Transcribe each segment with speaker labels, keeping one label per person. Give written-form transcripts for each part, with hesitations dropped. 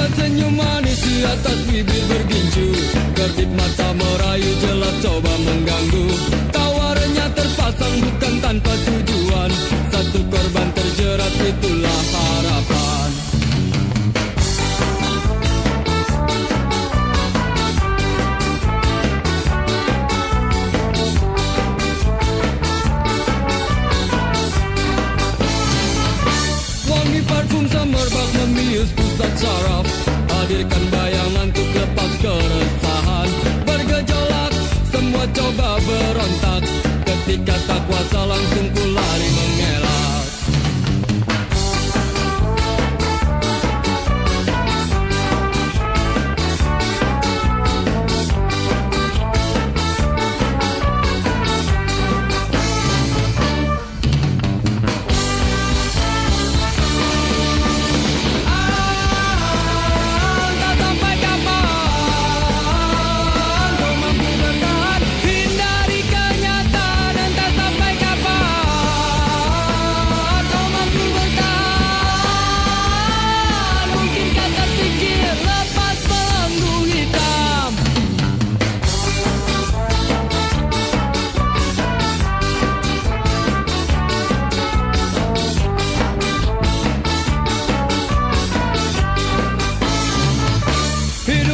Speaker 1: Senyum manis di atas bibir bergincu, kedip mata merayu jelas coba mengganggu. Tawarannya terpasang bukan tanpa tujuan, satu korban terjerat itulah harapan. Wangi parfum semerbak membius pusat saraf, hadirkan bayangan untuk lepas keresahan. Bergejolak, semua coba berontak, ketika tak kuasa langsung ku lari mengelak.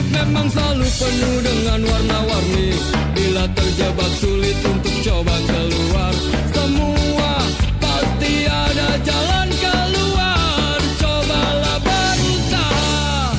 Speaker 1: Memang selalu penuh dengan warna-warni, bila terjebak sulit untuk coba keluar. Semua pasti ada jalan keluar, cobalah berusaha.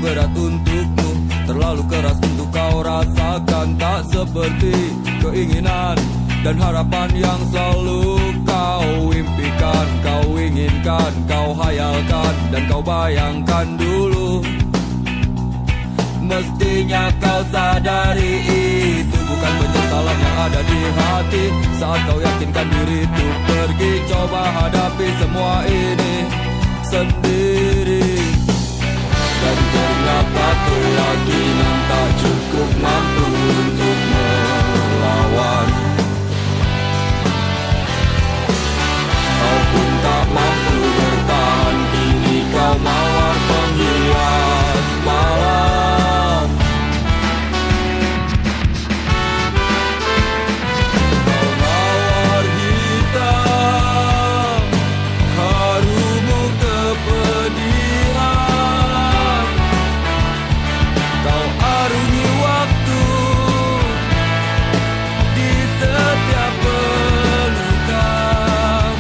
Speaker 1: berat untukmu, terlalu keras untuk kau rasakan. Tak seperti keinginan dan harapan yang selalu kau impikan, kau inginkan, kau hayalkan, dan kau bayangkan dulu. Mestinya kau sadari itu bukan penyesalan yang ada di hati. Saat kau yakinkan diri untuk pergi, coba hadapi semua ini sendiri. Dan ternyata keyakinan tak cukup mampu untuk melawan. Kau pun tak mampu bertahan, kini kau mawar penghias malam. Kau mawar hitam, harumu kepedihan. Kau arungi waktu di setiap pelukan.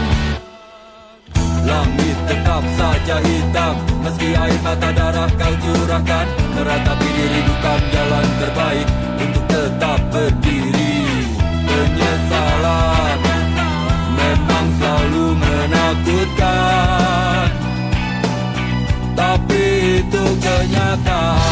Speaker 1: Langit tetap saja hitam, meski air mata darah kau curahkan. Meratapi diri bukan jalan terbaik untuk tetap berdiri. Penyesalan memang selalu menakutkan, tapi itu kenyataan.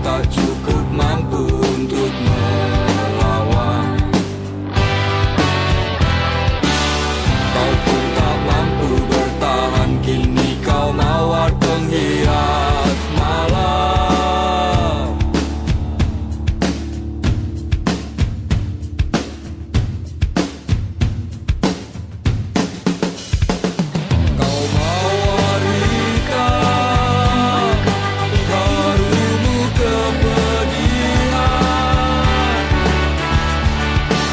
Speaker 1: tak cukup mampu untuk melawan. Kau pun tak mampu bertahan, kini kau mawar penghias malam. Kau mawar hitam, harumu kepedihan.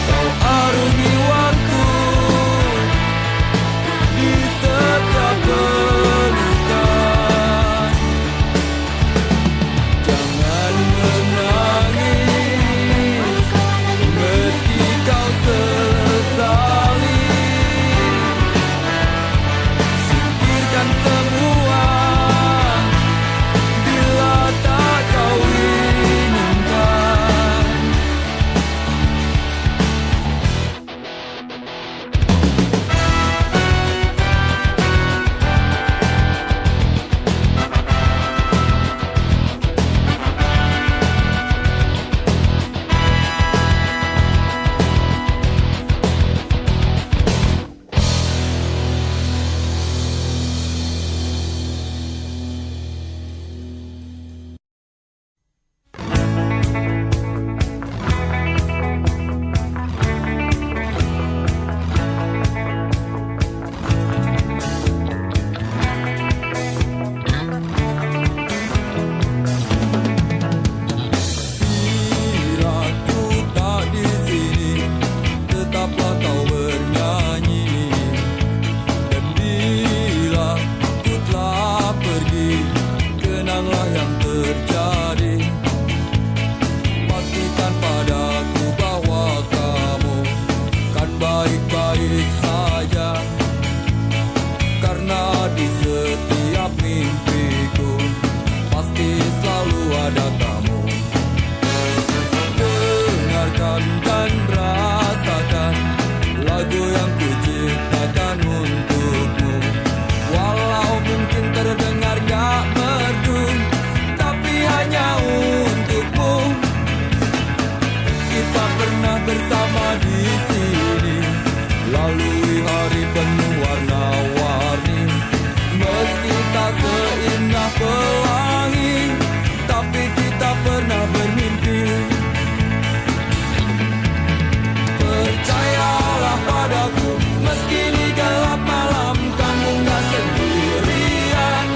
Speaker 1: Kau arungi waktu di setiap pelukan. Jangan menangis meski kau sesali. Singkirkan semua bila tak kau inginkan. Bila ku tak di sini, tetaplah kau bernyanyi. Dan bila ku telah pergi, kenanglah yang terjadi. Pastikan padaku bahwa kamu kan baik-baik saja, karena di setiap mimpiku pasti selalu ada kamu. Dengarkan dan rasakan lagu yang ku ciptakan untukmu. Walau mungkin terdengar gak merdu, tapi hanya untukmu. Kita pernah bersama di sini, lalui hari penuh warna-warni. Meski tak seindah pelangi, tapi kita pernah bermimpi. Percayalah padaku, meski di gelap malam kamu gak sendirian.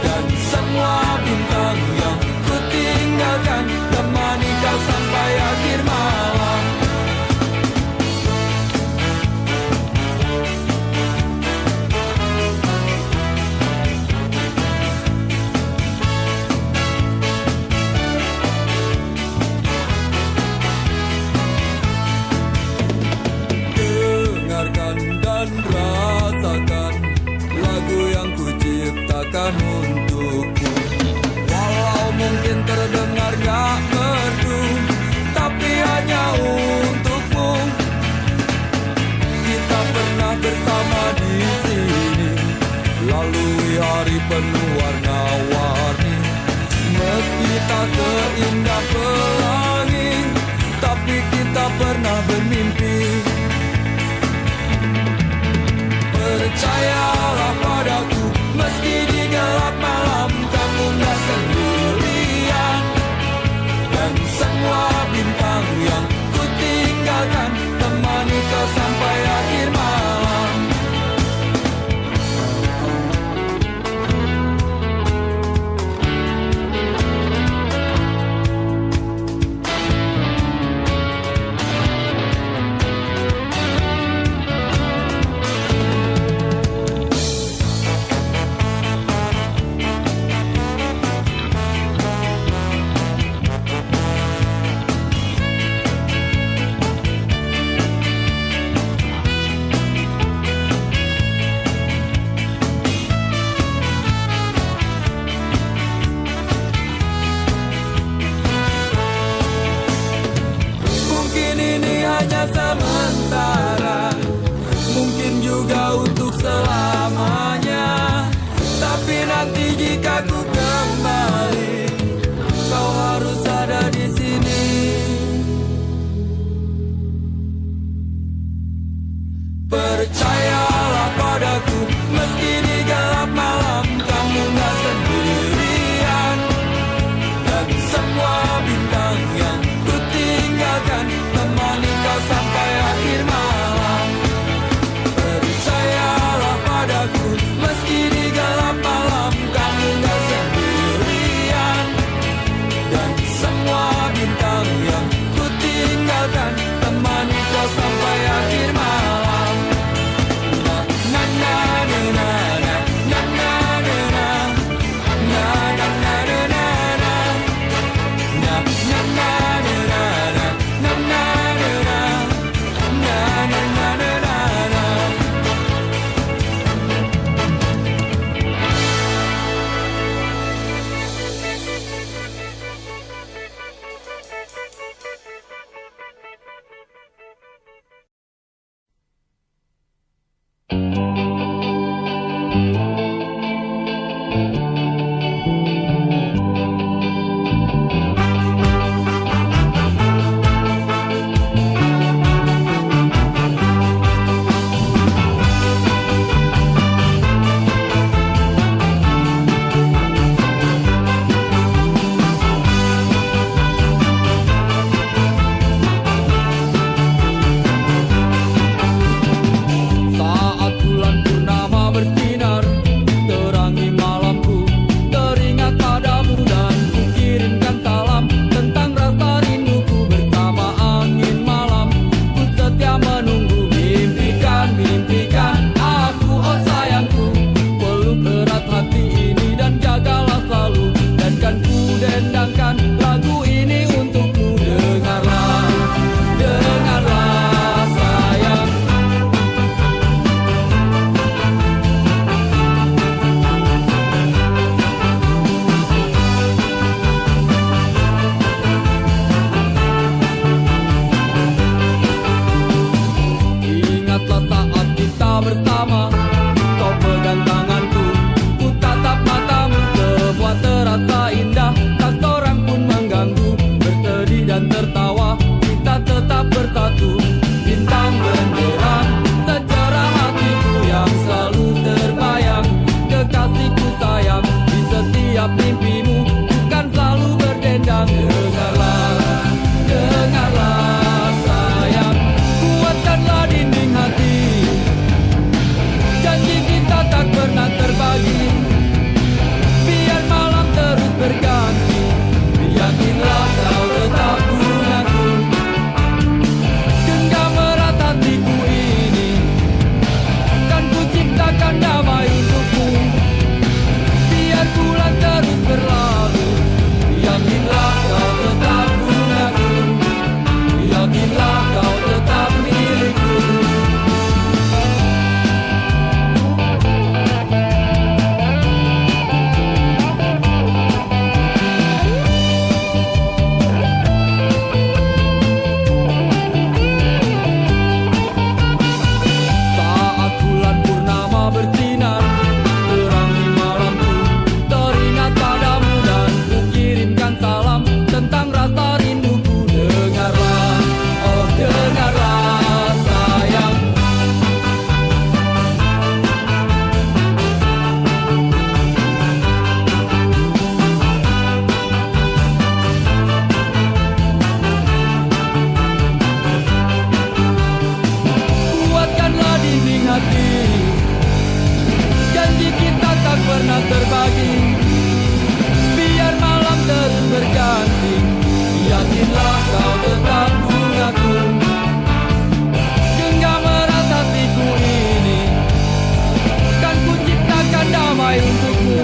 Speaker 1: Dan semua bintang yang ku tinggalkan temani kau sampai akhir malam. Dengarkan dan rasakan lagu yang ku ciptakan untukmu. Walau mungkin terdengar gak merdu, tapi hanya untukmu. Kita pernah bersama di sini, lalui hari penuh warna-warni. Meski tak seindah pelangi, tapi kita pernah bermimpi. Percayalah padaku, meski di gelap malam kamu gak sendirian. Dan semua bintang yang ku tinggalkan temani kau sampai akhir malam. sementara, mungkin juga untuk selamanya. Tapi nanti jika ku kembali, kau setiap mimpimu, bukan selalu berdendang. Dengarlah, dengarlah sayang, kuatkanlah dinding hati. Janji kita tak pernah terbagi, biar malam terus berganti. Yakinlah kau tetap punyaku, genggam erat hatiku ini, kan ku ciptakan damai untukmu. Biar bulan terus berlalu, yakinlah kau tetap punyaku, yakinlah kau tetap milikku. Saat bulan purnama bersinar, terangi malamku, teringat padamu dan ku kirimkan salam tentang rasa rinduku. Dengarlah, oh dengarlah sayang, kuatkanlah dinding hati. Janji kita tak pernah terbagi, biar malam terus berganti. Yakinlah kau tetap punyaku, genggam erat hatiku ini, kan ku ciptakan damai untukmu.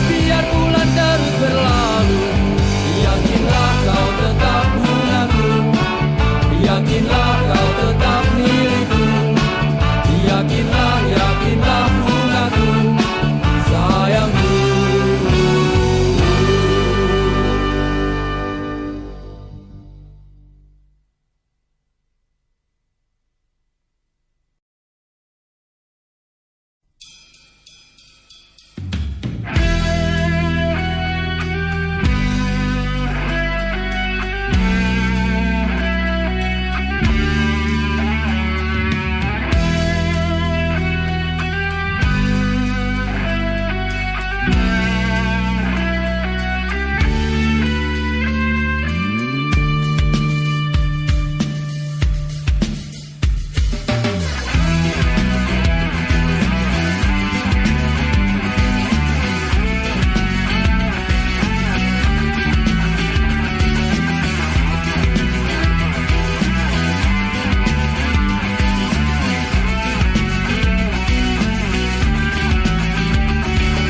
Speaker 1: Biar bulan terus berlalu, yakinlah kau tetap punyaku, yakinlah kau tetap milikku. Yakinlah, yakinlah punyaku, sayangku.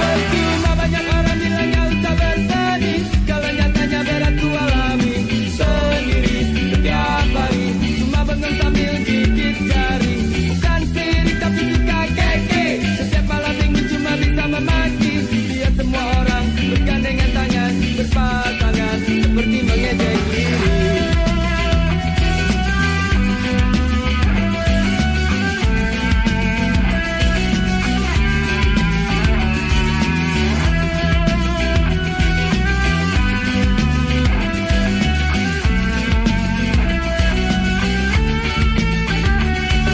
Speaker 1: Percuma banyak orang bilang gak usah bersedih, kalau nyatanya berat ku alami sendiri. Setiap hari cuma bangun sambil gigit jari, bukan sirik tapi suka keke. Setiap malam minggu cuma bisa memaki, lihat semua orang bergandengan tangan, berpasangan, seperti mengejek diri.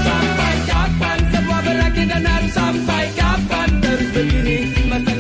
Speaker 1: Sampai kapan semua berakhir dan harus sampai kapan terus begini? Masa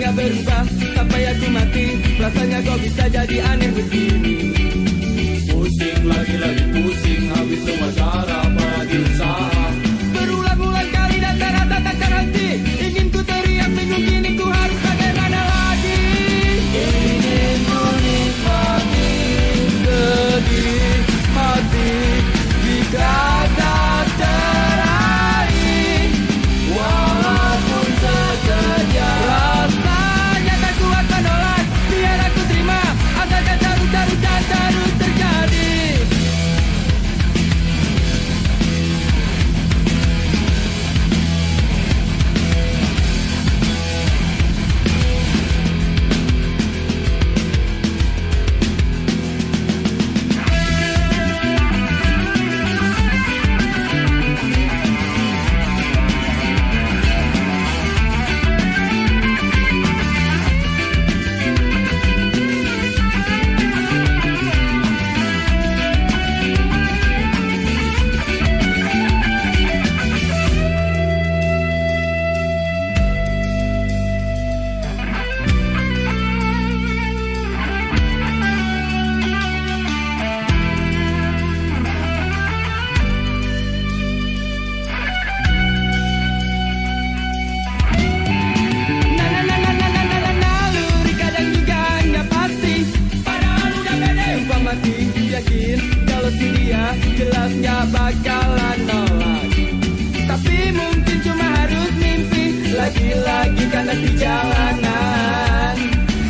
Speaker 1: kandas di jalanan.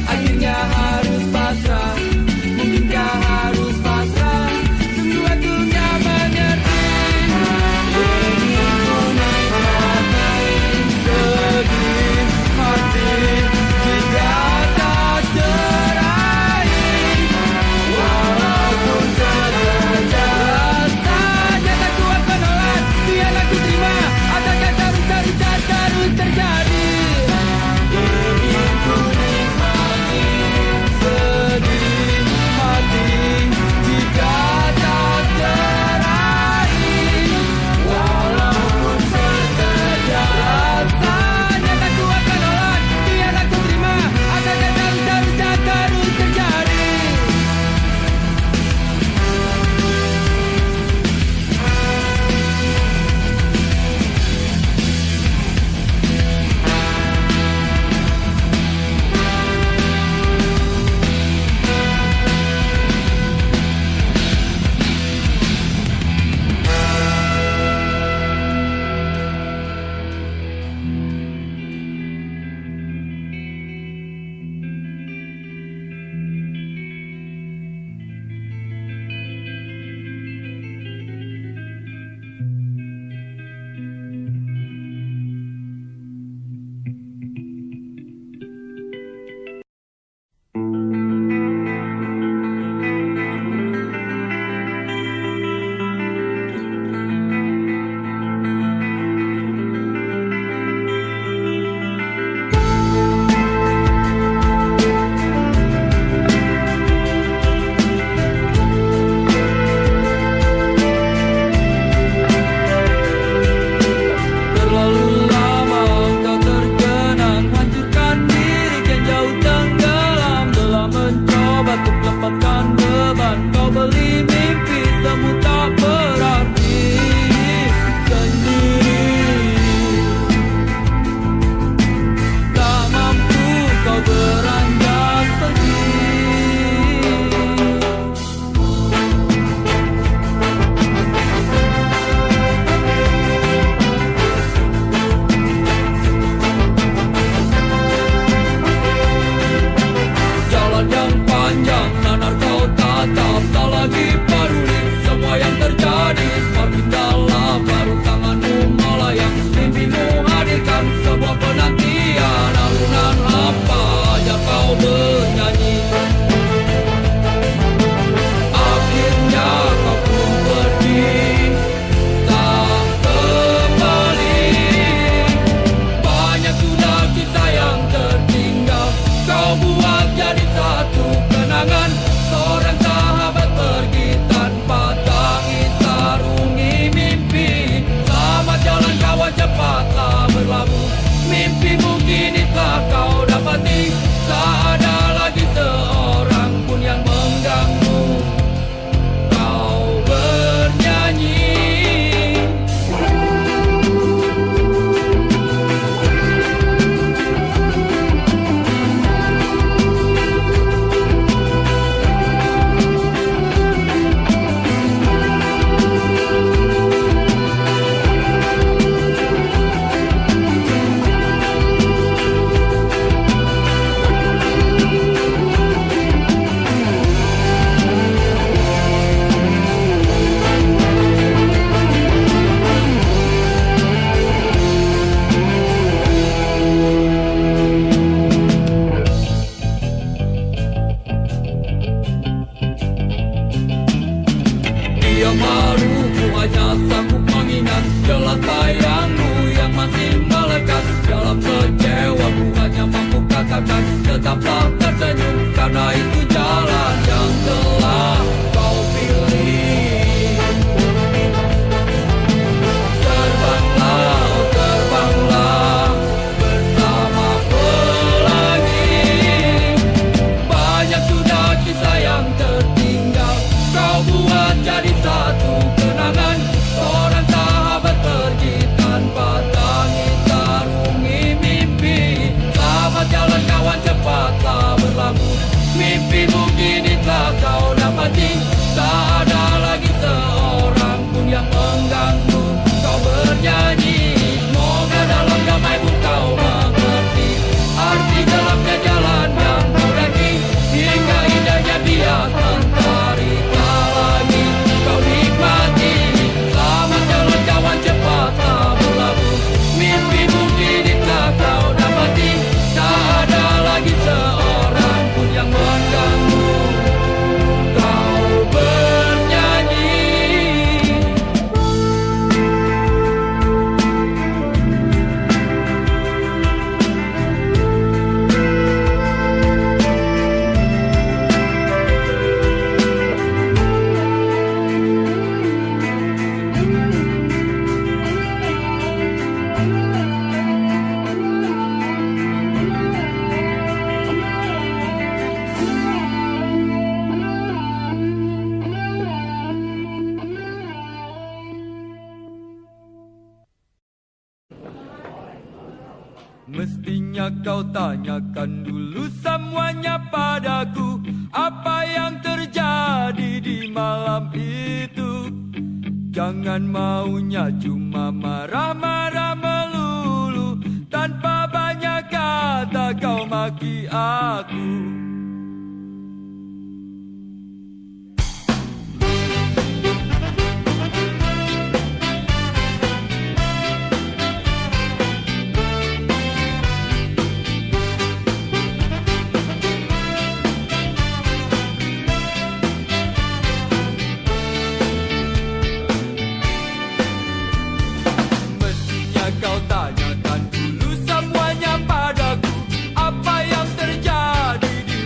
Speaker 1: Akhirnya harus pasrah, mungkinkah harus pasrah? Semua dunia mengerti. Ingin ku nikmati sedih hati jika tak teraih. Walaupun sekejar rasanya tak kuat menolak, biarlah ku terima. Akankah terus terjadi. Ingin ku nikmati sedih hati jika tak teraih. Walaupun sekejar rasanya tak kuat menolak, biarlah ku terima. Akankah terus terjadi. Terlalu lama kau terkenang, hancurkan diri yang jauh tenggelam. Telah mencoba untuk lepaskan beban, kau beli mimpi semu tak berarti. Sendiri tak mampu kau beranjak pergi. Jalan yang panjang, nanar kau tatap, tak lagi peduli semua yang terjadi. Semakin dalam baru tanganmu melayang, mimpimu hadirkan sebuah penantian. Alunan apa aja kau bernyanyi, akhirnya kau pun pergi, tak kembali. Banyak sudah kisah yang tertinggal, kau buat jadi satu kenangan. Seorang sahabat pergi tanpa tangis, sarungi mimpi. Selamat jalan kawan, cepatlah berlabuh. Mimpimu kini telah kau dapati. Tak ada lagi seorang pun yang mengganggu kau bernyanyi. Dia malu, ku hanya sanggup mengingat jelas bayangmu yang masih melekat. Dalam kecewa ku hanya mampu katakan, tetaplah tersenyum, karena itu jalan yang telah kau pilih. Terbanglah, oh terbanglah bersama pelangi. Banyak sudah kisah yang tertinggal, kau buat jadi satu kenangan. Seorang sahabat pergi tanpa tangis, sarungi mimpi. Selamat jalan kawan, cepatlah kau tanyakan dulu semuanya padaku, apa yang terjadi di malam itu. Jangan maunya cuma marah-marah melulu, tanpa banyak kata kau maki aku. Kau tanyakan dulu semuanya padaku, apa yang terjadi di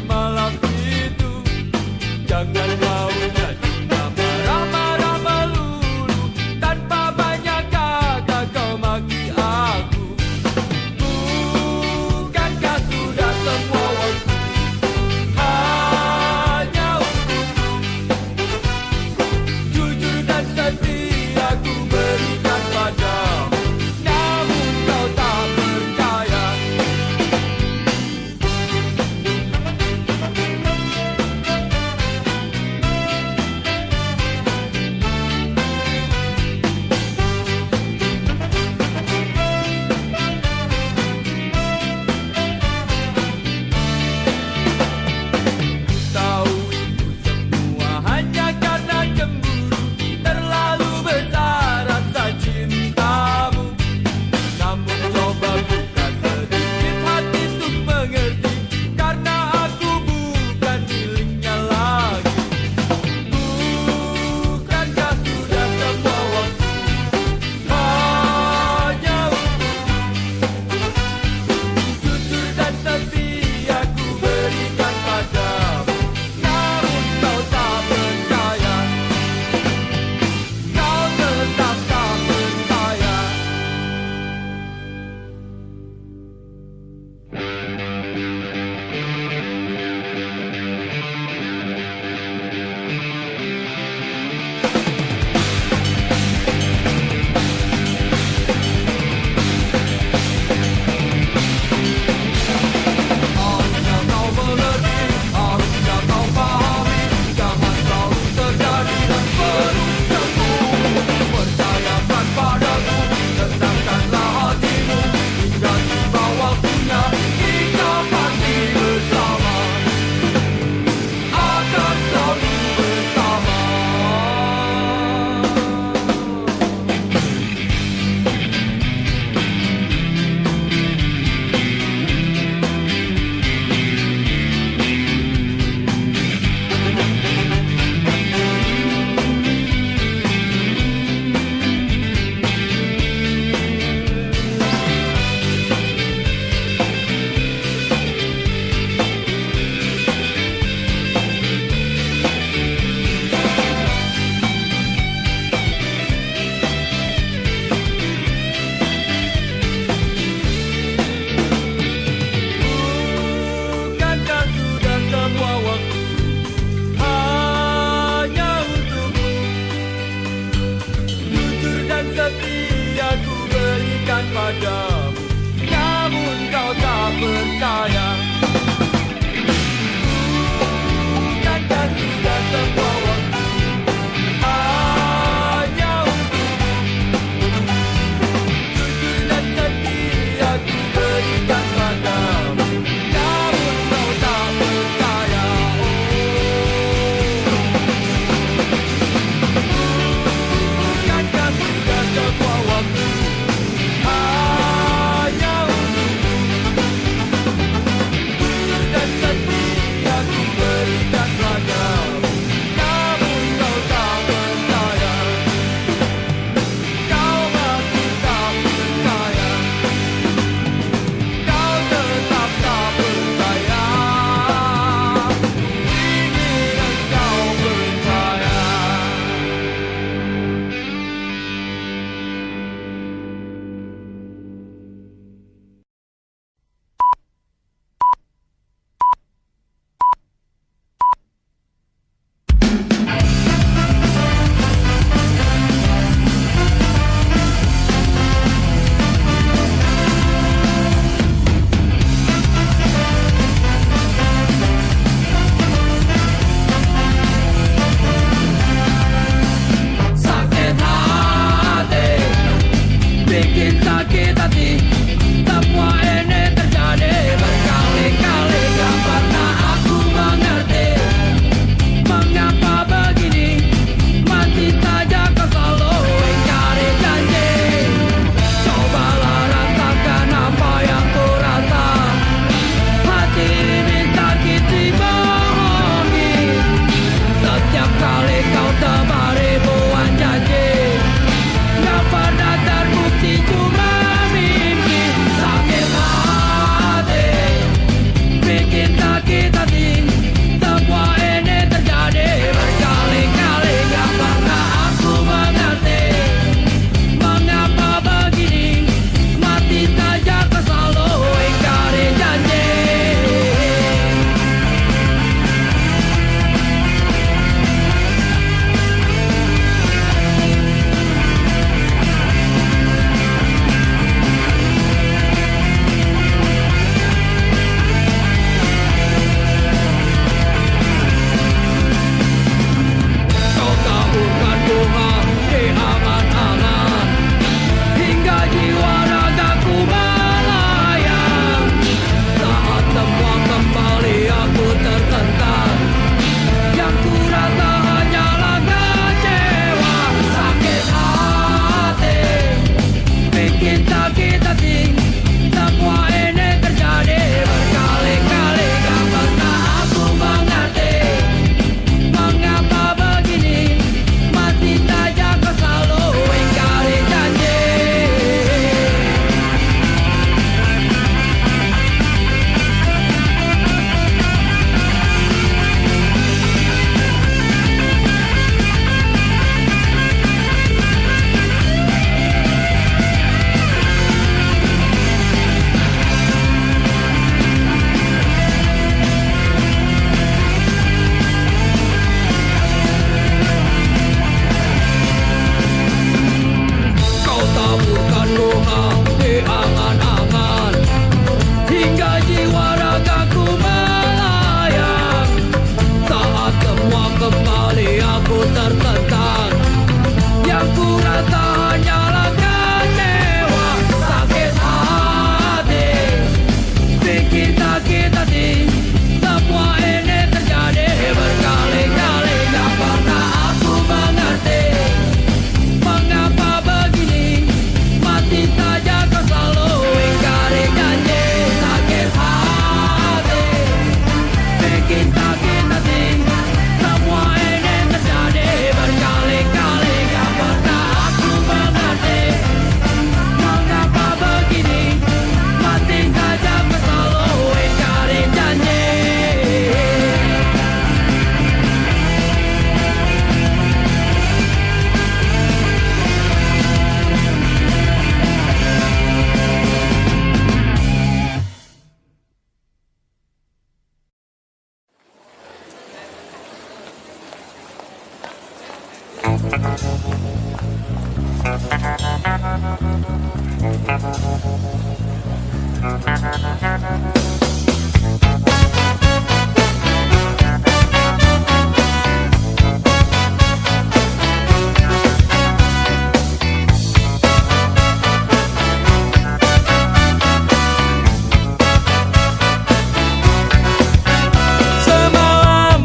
Speaker 1: Semalam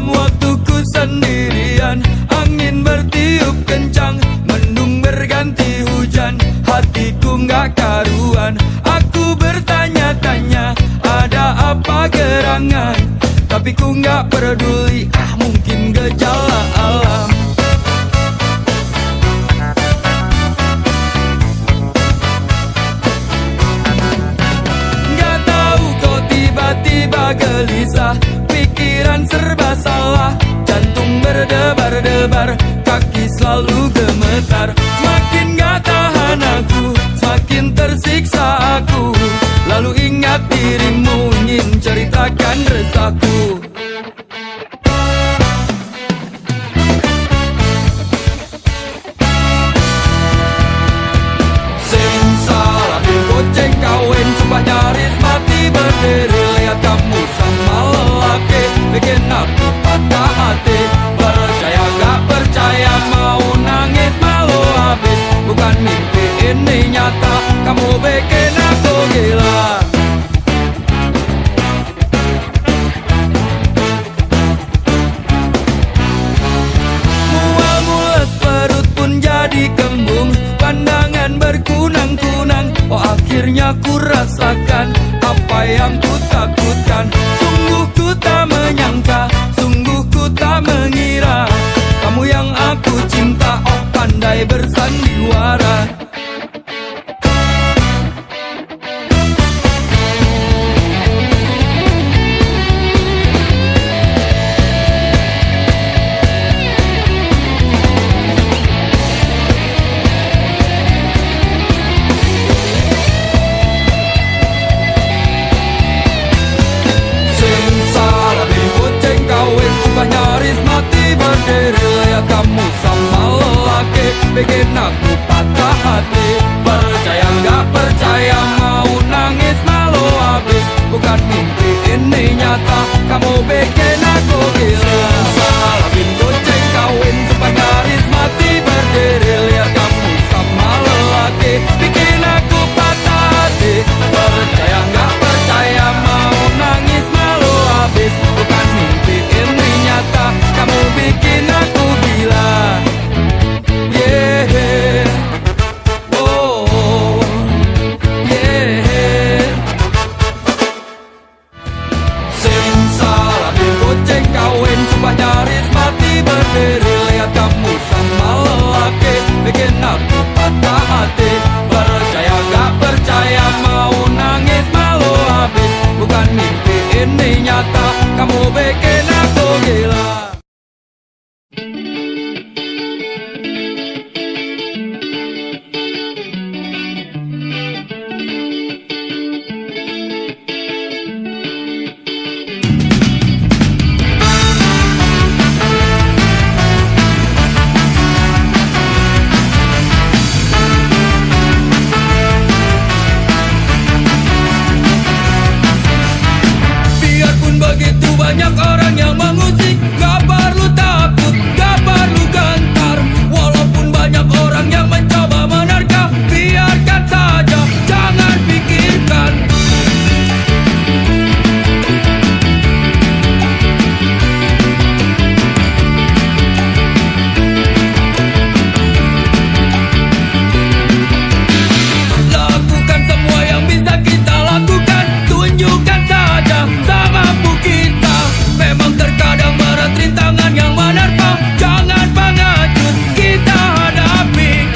Speaker 1: waktu ku sendirian, angin bertiup kencang, mendung berganti hujan, hatiku nggak karuan. Aku bertanya-tanya, ada apa gerangan? Tapi ku nggak peduli, mungkin gejala alam. Nggak tahu kok tiba-tiba gelisah, pikiran serba salah, jantung berdebar-debar, kaki selalu gemetar. Semakin gak tahan aku, semakin tersiksa aku. Lalu ingat dirimu, ingin ceritakan resahku. Simsalabim goceng kawin, sumpah nyaris mati berdiri. Lihat kamu sama lelaki, bikin aku patah hati. Percaya gak percaya, mau nangis malu habis. Bukan mimpi ini nyata, kamu bikin aku gila. Mual mules perut pun jadi kembung, pandangan berkunang-kunang. Oh akhirnya ku rasakan apa yang ku takutkan. Sungguh ku tak menyangka, sungguh ku tak mengira, kamu yang aku cinta, oh pandai bersandiwara. Nyaris mati berdiri, lihat kamu sama lelaki, bikin aku patah hati. Percaya gak percaya, mau nangis malu habis. Bukan mimpi ini nyata, kamu bikin aku gila. Salabin goceng kawin, sumpah nyaris mati berdiri, lihat kamu sama lelaki, bikin aku patah hati. Percaya gak percaya, mau nangis malu habis. Bukan mimpi ini nyata, kamu bikin aku gila. Yeah, oh, yeah. Simsalabim goceng kawin, sumpah nyaris mati berdiri, lihat kamu sama lelaki, bikin aku patah hati. Percaya gak percaya, mau nangis malu habis. Bukan mimpi ini nyata, kamu bikin aku gila. Biarpun begitu banyak orang yang mengusik, gak perlu takut, gak perlu gentar. Walaupun banyak orang yang mencoba menerka, biarkan saja, jangan pikirkan. Lakukan semua yang bisa kita lakukan, tunjukkan saja mampu kita. Memang terkadang berat rintangan yang menerpa, jangan pengecut, kita hadapi.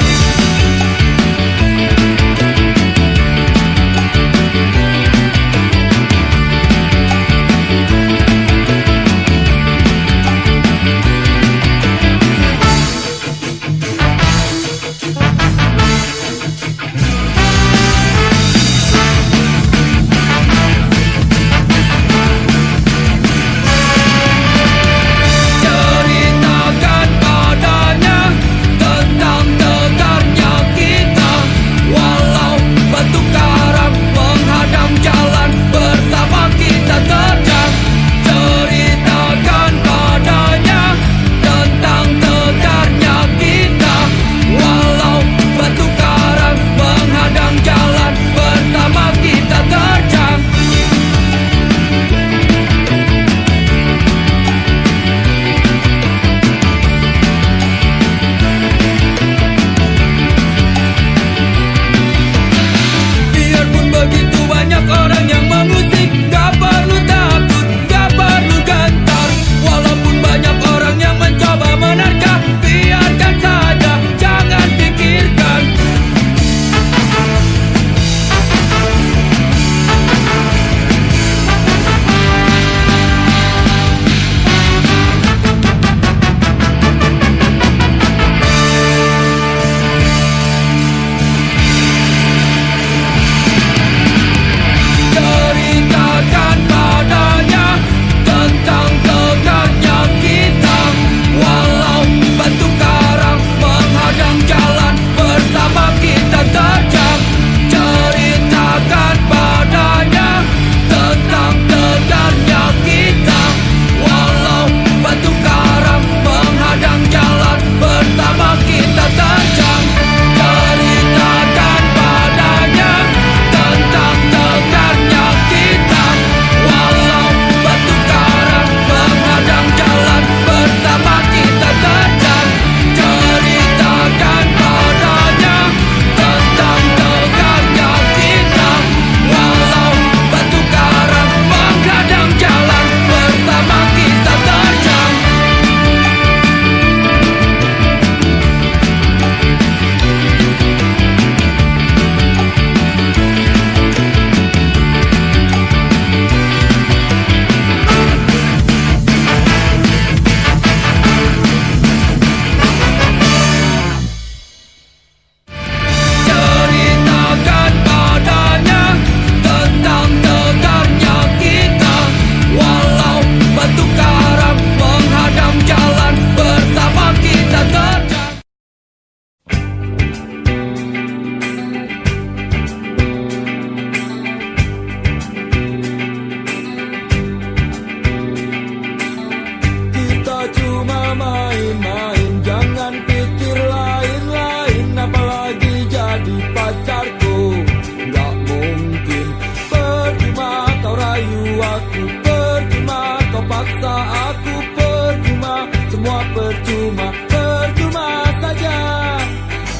Speaker 1: rasa aku percuma, semua percuma, percuma saja.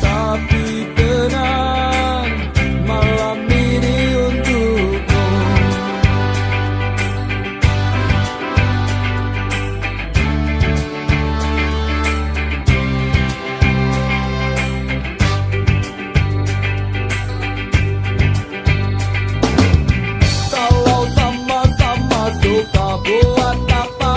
Speaker 1: Tapi tenang, malam ini untukmu. Kalau sama-sama suka buat apa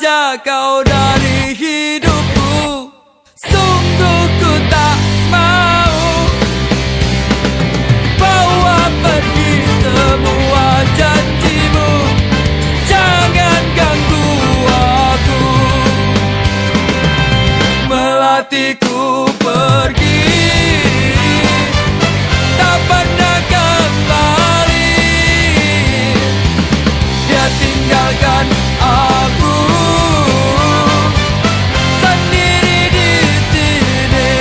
Speaker 1: saja kau dari hidupku. Sungguh ku tak mau bawa pergi semua janjimu. Jangan ganggu aku, melatihku pergi, tak pernah kembali. Dia tinggalkan aku sendiri di sini.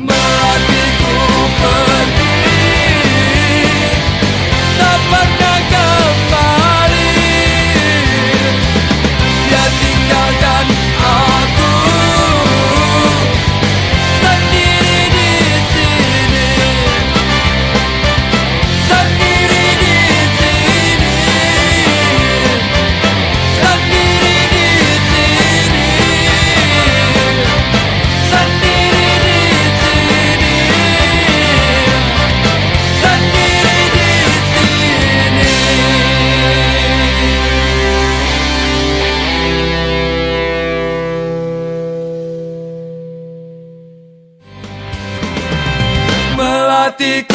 Speaker 1: Melatihku pergi, tak pernah kembali. Dia tinggalkan aku sendiri di sini. Sendiri di sini. Sendiri di sini. Sendiri di sini. Sendiri di sini. Melatihku